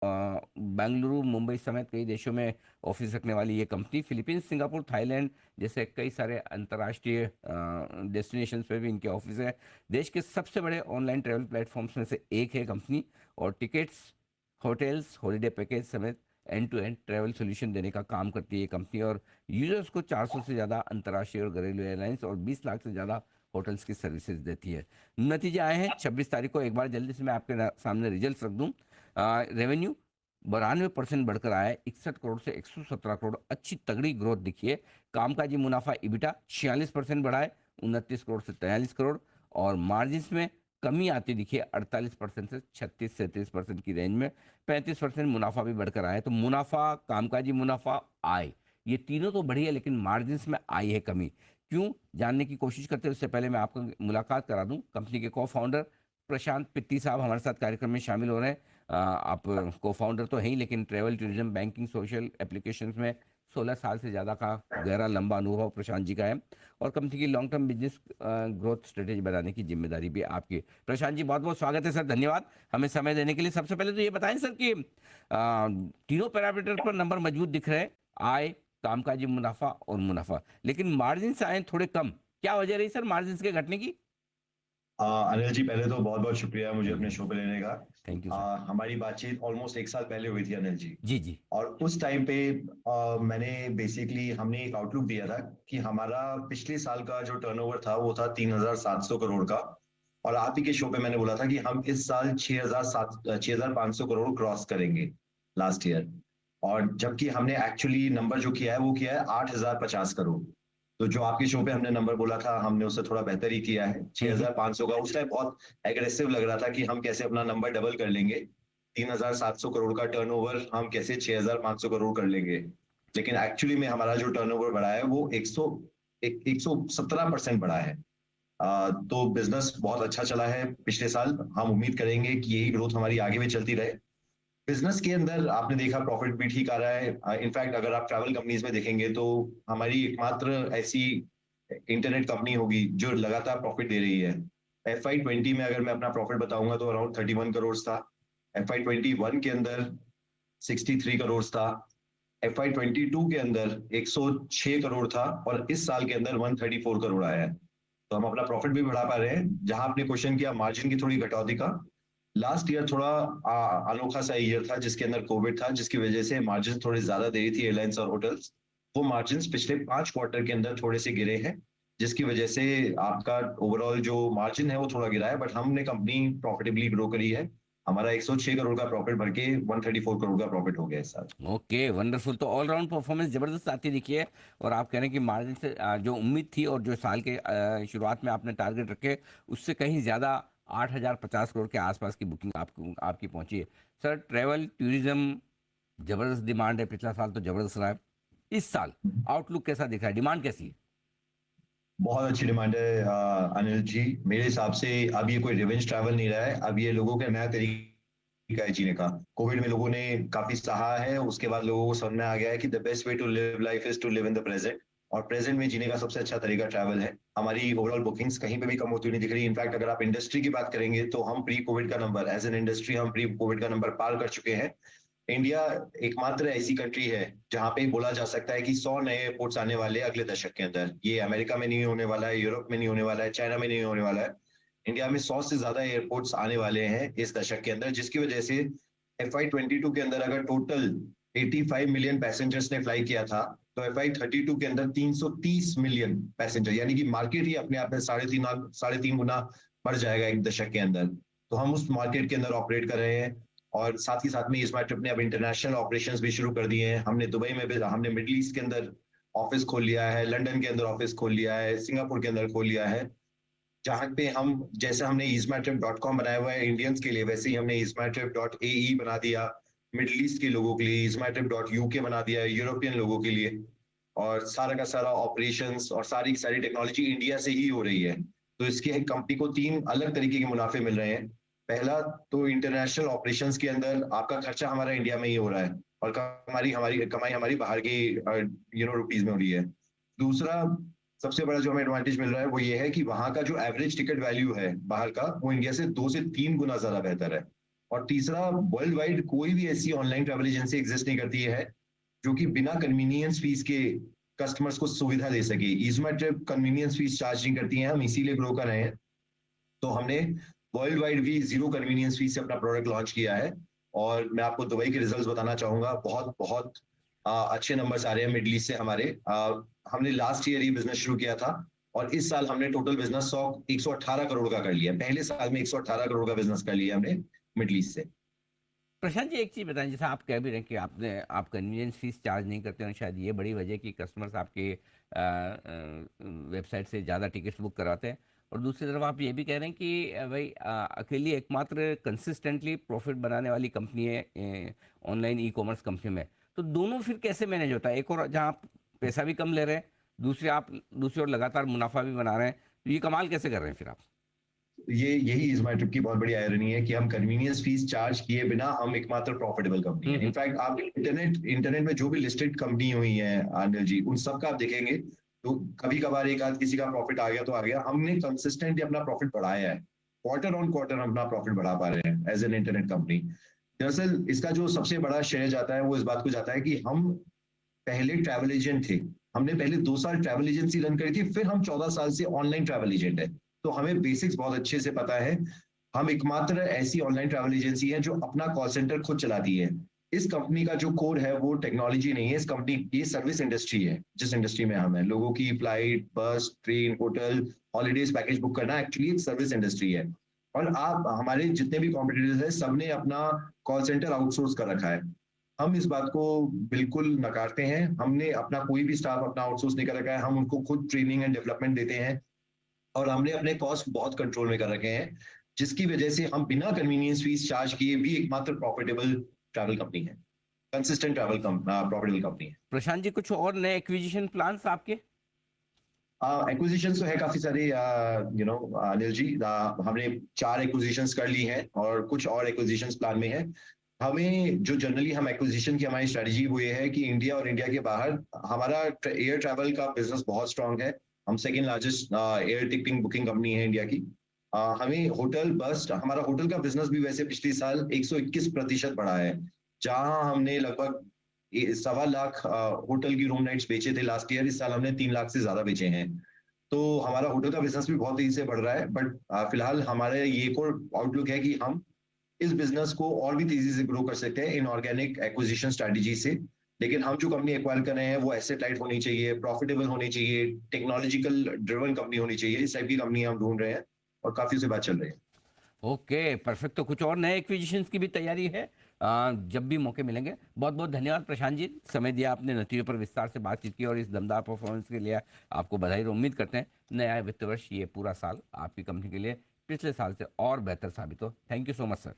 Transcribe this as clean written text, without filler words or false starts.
बेंगलुरु, मुंबई समेत कई देशों में ऑफिस रखने वाली ये कंपनी फिलीपींस, सिंगापुर, थाईलैंड जैसे कई सारे अंतर्राष्ट्रीय डेस्टिनेशंस पे भी इनके ऑफिस है। देश के सबसे बड़े ऑनलाइन ट्रैवल प्लेटफॉर्म्स में से एक है कंपनी, और टिकट्स, होटल्स, हॉलिडे पैकेज समेत end to end travel solution देने का काम करती है ये कंपनी। और यूजर्स को 400 से ज़्यादा अंतर्राष्ट्रीय और घरेलू एयरलाइंस और 20 लाख से ज़्यादा होटल्स की सर्विसेज देती है। नतीजे आए हैं 26 तारीख को, एक बार जल्दी से मैं आपके सामने रिजल्ट रख दूं। रेवेन्यू 92% बढ़कर आया है, 61 करोड़ से 117 करोड़, अच्छी तगड़ी ग्रोथ दिखी है। कामकाजी मुनाफा इबिटा 46% बढ़ा है, 29 करोड़ से 43 करोड़। और मार्जिन में कमी आती दिखी है, 48% से 36-37% की रेंज में। 35% मुनाफा भी बढ़कर आया है। तो मुनाफा, कामकाजी मुनाफा, आय, ये तीनों तो बढ़ी है, लेकिन मार्जिन में आई है कमी। क्यों, जानने की कोशिश करते हैं उससे पहले मैं आपको मुलाकात करा दूं कंपनी के को फाउंडर प्रशांत पित्ती साहब हमारे साथ कार्यक्रम में शामिल हो रहे हैं। आप को फाउंडर तो हैं ही, लेकिन travel, tourism, banking, social applications में 16 साल से ज़्यादा का गहरा लंबा अनुभव प्रशांत जी का है। और कंपनी की long term business growth strategy बनाने की जिम्मेदारी भी आपकी। प्रशांत जी, बहुत बहुत स्वागत है सर, धन्यवाद हमें समय देने के लिए। सबसे पहले तो ये बताएं सर कि तीनों पैरामीटर पर नंबर मजबूत दिख रहे हैं, आय, कामकाजी मुनाफा और मुनाफा, लेकिन मार्जिन आए थोड़े कम। क्या वजह रही सर मार्जिन के घटने की? अनिल जी, पहले तो बहुत बहुत शुक्रिया मुझे थैंक अपने यू। शो पे लेने का। Thank you sir. हमारी बातचीत ऑलमोस्ट एक साल पहले हुई थी अनिल जी। जी जी। और उस टाइम पे मैंने बेसिकली हमने एक आउटलुक दिया था कि हमारा पिछले साल का जो टर्नओवर था वो था 3,700 करोड़ का। और आप ही के शो पे मैंने बोला था कि हम इस साल 6,500 करोड़ क्रॉस करेंगे लास्ट ईयर। और जबकि हमने एक्चुअली नंबर जो किया है वो किया है 8,050 करोड़। तो जो आपके शो पे हमने नंबर बोला था हमने उससे थोड़ा बेहतर ही किया है। हम्म। 6,500 का उस टाइम बहुत एग्रेसिव लग रहा था कि हम कैसे अपना नंबर डबल कर लेंगे। 3,700 करोड़ का टर्नओवर हम कैसे 6,500 करोड़ कर लेंगे। लेकिन एक्चुअली में हमारा जो टर्नओवर बढ़ा है वो 117% बढ़ा है। तो बिजनेस बहुत अच्छा चला है पिछले साल। हम उम्मीद करेंगे कि यही ग्रोथ हमारी आगे भी चलती रहे। बिजनेस के अंदर आपने देखा प्रॉफिट भी ठीक आ रहा है। इनफैक्ट अगर आप ट्रैवल कंपनीज में देखेंगे तो हमारी एकमात्र ऐसी इंटरनेट कंपनी होगी जो लगातार प्रॉफिट दे रही है। FY20 में अगर मैं अपना प्रॉफिट बताऊंगा तो अराउंड 31 करोड़ था। FY21 के अंदर 63 करोड़ था। FY22 के अंदर 106 करोड़ था। और इस साल के अंदर 134 करोड़ आया है। तो हम अपना प्रॉफिट भी बढ़ा पा रहे हैं। जहां आपने क्वेश्चन किया मार्जिन की थोड़ी कटौती का, लास्ट ईयर थोड़ा अनोखा सा ईयर था जिसके अंदर कोविड था, जिसकी वजह से मार्जिन थोड़े ज्यादा दे रही थी एयरलाइंस और होटल्स। वो मार्जिन पिछले 5 क्वार्टर के अंदर थोड़े से गिरे हैं, जिसकी वजह से आपका ओवरऑल जो मार्जिन है वो थोड़ा गिरा है। बट हमने कंपनी प्रॉफिटेबली ग्रो करी है। हमारा 106 करोड़ का प्रॉफिट भर के 134 करोड़ का प्रॉफिट हो गया इस साल। Okay, wonderful. तो ऑलराउंड परफॉर्मेंस जबरदस्त आती दिखी है। और आप कह रहे हैं कि मार्जिन से जो उम्मीद थी और जो साल के शुरुआत में आपने टारगेट रखे, उससे कहीं ज़्यादा 8,050 करोड़ के आसपास की बुकिंग आपको आपकी पहुंची है। सर, ट्रैवल टूरिज्म जबरदस्त डिमांड है, पिछला साल तो जबरदस्त रहा है। इस साल आउटलुक कैसा दिख रहा है, डिमांड कैसी है? बहुत अच्छी डिमांड है अनिल जी। मेरे हिसाब से अब ये कोई रिवेंज ट्रैवल नहीं रहा है। अब ये लोगों का नया तरीका है जीने का। कोविड में लोगों ने काफी सहा है, उसके बाद लोगों को समझ में आ गया है कि the best way to live life is to live in the present. और प्रेजेंट में जीने का सबसे अच्छा तरीका ट्रैवल है। हमारी ओवरऑल बुकिंग्स कहीं पे भी कम होती हुई नहीं दिख रही। इनफैक्ट अगर आप इंडस्ट्री की बात करेंगे तो हम प्री कोविड का नंबर, एज एन इंडस्ट्री हम प्री कोविड का नंबर पार कर चुके हैं। इंडिया एकमात्र ऐसी कंट्री है जहां पे बोला जा सकता है कि 100 नए एयरपोर्ट्स आने वाले हैं अगले दशक के अंदर। ये अमेरिका में नहीं होने वाला है, यूरोप में नहीं होने वाला है, चाइना में नहीं होने वाला है। इंडिया में 100 से ज्यादा एयरपोर्ट्स आने वाले हैं इस दशक के अंदर, जिसकी वजह से FY22 के अंदर अगर टोटल 85 मिलियन पैसेंजर्स ने फ्लाई किया था, तो FY32 के अंदर 330 मिलियन पैसेंजर, यानी कि मार्केट ही अपने आप में साढ़े तीन गुना बढ़ जाएगा एक दशक के अंदर। तो हम उस मार्केट के अंदर ऑपरेट कर रहे हैं। और साथ ही साथ में स्मार्ट ट्रिप ने अब इंटरनेशनल ऑपरेशंस भी शुरू कर दिए हैं। हमने दुबई में भी, हमने मिडिल ईस्ट के अंदर ऑफिस खोल लिया है, लंदन के अंदर ऑफिस खोल लिया है, सिंगापुर के अंदर खोल लिया है। जहां पे हम, जैसे हमने ismatrip.com बनाया हुआ है इंडियंस के लिए, वैसे ही हमने ismatrip.ae बना दिया मिडिल ईस्ट के लोगों के लिए, ismatrip.uk बना दिया है यूरोपियन लोगों के लिए। और सारा का सारा ऑपरेशंस और सारी की सारी टेक्नोलॉजी इंडिया से ही हो रही है। तो इसके कंपनी को तीन अलग तरीके के मुनाफे मिल रहे हैं। पहला, तो इंटरनेशनल ऑपरेशंस के अंदर आपका खर्चा हमारा इंडिया में ही हो रहा है और कमाई हमारी बाहर के रुपीज में हो रही है। दूसरा सबसे बड़ा जो हमें एडवांटेज मिल रहा है वो ये है कि वहां का जो एवरेज टिकट वैल्यू है बाहर का, वो इंडिया से 2 से 3 गुना ज्यादा बेहतर है। और तीसरा, वर्ल्ड वाइड कोई भी ऐसी ऑनलाइन ट्रैवल एजेंसी एग्जिस्ट नहीं करती है जो कि बिना कन्वीनियंस फीस के कस्टमर्स को सुविधा दे सके। ईज़मा ट्रिप कन्वीनियंस फीस चार्ज नहीं करती है, हम इसीलिए ग्रो कर रहे हैं। तो हमने वर्ल्ड वाइड भी जीरो कन्वीनियंस फीस से अपना प्रोडक्ट लॉन्च किया है। और मैं आपको दुबई के रिजल्ट्स बताना चाहूंगा, बहुत बहुत अच्छे नंबर्स आ रहे हैं मिडल ईस्ट से हमारे। हमने लास्ट ईयर ये बिजनेस शुरू किया था और इस साल हमने टोटल बिजनेस 118 करोड़ का कर लिया। पहले साल में 118 करोड़ का बिजनेस कर लिया हमने मिडल ईस्ट से। प्रशांत जी, एक चीज़ बताएं, जैसा आप कह भी रहे हैं कि आप कन्वीनियंस फीस चार्ज नहीं करते हैं, शायद ये बड़ी वजह है कि कस्टमर्स आपके वेबसाइट से ज़्यादा टिकट्स बुक कराते हैं। और दूसरी तरफ आप ये भी कह रहे हैं कि भाई अकेली एकमात्र कंसिस्टेंटली प्रॉफिट बनाने वाली कंपनी है ऑनलाइन ई कॉमर्स कंपनी में। तो दोनों फिर कैसे मैनेज होता है? एक और जहाँ आप पैसा भी कम ले रहे हैं, दूसरी ओर लगातार मुनाफा भी बना रहे हैं, तो ये कमाल कैसे कर रहे हैं फिर आप? यही इज़मा ट्रिप की बहुत बड़ी आयरनी है कि हम कन्वीनियंस फीस चार्ज किए बिना हम एकमात्र प्रॉफिटेबल कंपनी है। इनफैक्ट आप इंटरनेट में जो भी लिस्टेड कंपनी हुई है अनिल जी, उन सब का आप देखेंगे तो कभी कभार एक आध किसी का प्रॉफिट आ गया तो आ गया, हमने कंसिस्टेंटली अपना प्रॉफिट बढ़ाया है। क्वार्टर ऑन क्वार्टर हम अपना प्रॉफिट बढ़ा पा रहे हैं एज एन इंटरनेट कंपनी। दरअसल इसका जो सबसे बड़ा श्रेय जाता है वो इस बात को जाता है कि हम पहले ट्रैवल एजेंट थे। हमने पहले 2 साल ट्रैवल एजेंसी रन करी थी, फिर हम 14 साल से ऑनलाइन ट्रैवल एजेंट है। तो हमें बेसिक्स बहुत अच्छे से पता है। हम एकमात्र ऐसी ऑनलाइन ट्रैवल एजेंसी है जो अपना कॉल सेंटर खुद चलाती है। इस कंपनी का जो कोर है वो टेक्नोलॉजी नहीं है, इस कंपनी की सर्विस इंडस्ट्री है। जिस इंडस्ट्री में हम है, लोगों की फ्लाइट, बस, train, hotel, holidays package book करना एक्चुअली एक सर्विस इंडस्ट्री है। और आप हमारे जितने भी कॉम्पिटिटर्स हैं, सबने अपना कॉल सेंटर आउटसोर्स कर रखा है। हम इस बात को बिल्कुल नकारते हैं। हमने अपना कोई भी स्टाफ अपना आउटसोर्स नहीं कर रखा है, हम उनको खुद ट्रेनिंग एंड डेवलपमेंट देते हैं। और हमने अपने कॉस्ट बहुत कंट्रोल में कर रखे हैं, जिसकी वजह से हम बिना कन्वीनियंस फीस चार्ज किए भी एकमात्र प्रॉफिटेबल ट्रैवल कंपनी है, कंसिस्टेंट ट्रैवल प्रॉफिटेबल कंपनी है। प्रशांत जी, कुछ और नए एक्विजिशन प्लान्स आपके? एक्विजिशन तो है काफी सारे, अनिल जी। हमने 4 एक्विजिशंस कर ली हैं और कुछ और एक्विजिशंस प्लान में है। हमें जो जनरली हम एक्विजिशन की हमारी स्ट्रेटजी वो ये है कि इंडिया और इंडिया के बाहर हमारा एयर ट्रैवल का बिजनेस बहुत स्ट्रांग है। हम second largest air ticketing booking company है इंडिया की। हमें होटल, बस, हमारा होटल का बिजनेस भी वैसे पिछले साल 121% बढ़ा है। जहां हमने लगभग 1.25 लाख होटल की रूम नाइट्स बेचे थे लास्ट ईयर, इस साल हमने 3 लाख से ज्यादा बेचे हैं। तो हमारा होटल का बिजनेस भी बहुत तेजी से बढ़ रहा है। बट फिलहाल हमारे ये एक और आउटलुक है कि हम इस बिजनेस को और भी तेजी से ग्रो कर सकते हैं इन ऑर्गेनिक एक्विजिशन स्ट्रेटजी से। लेकिन हम जो कंपनी एक्वायर कर रहे हैं वो एसेट लाइट होनी चाहिए, प्रॉफिटेबल होनी चाहिए, टेक्नोलॉजिकल ड्रिवन कंपनी होनी चाहिए। इस टाइप की कंपनी हम ढूंढ रहे हैं और काफी उसे बात चल रही है। Okay, perfect. तो कुछ और नए एक्विजिशंस की भी तैयारी है जब भी मौके मिलेंगे। बहुत बहुत धन्यवाद प्रशांत जी, समय दिया आपने, नतीजों पर विस्तार से बातचीत की और इस दमदार परफॉर्मेंस के लिए आपको बधाई। और उम्मीद करते हैं नया वित्त वर्ष, ये पूरा साल आपकी कंपनी के लिए पिछले साल से और बेहतर साबित हो। Thank you so much sir.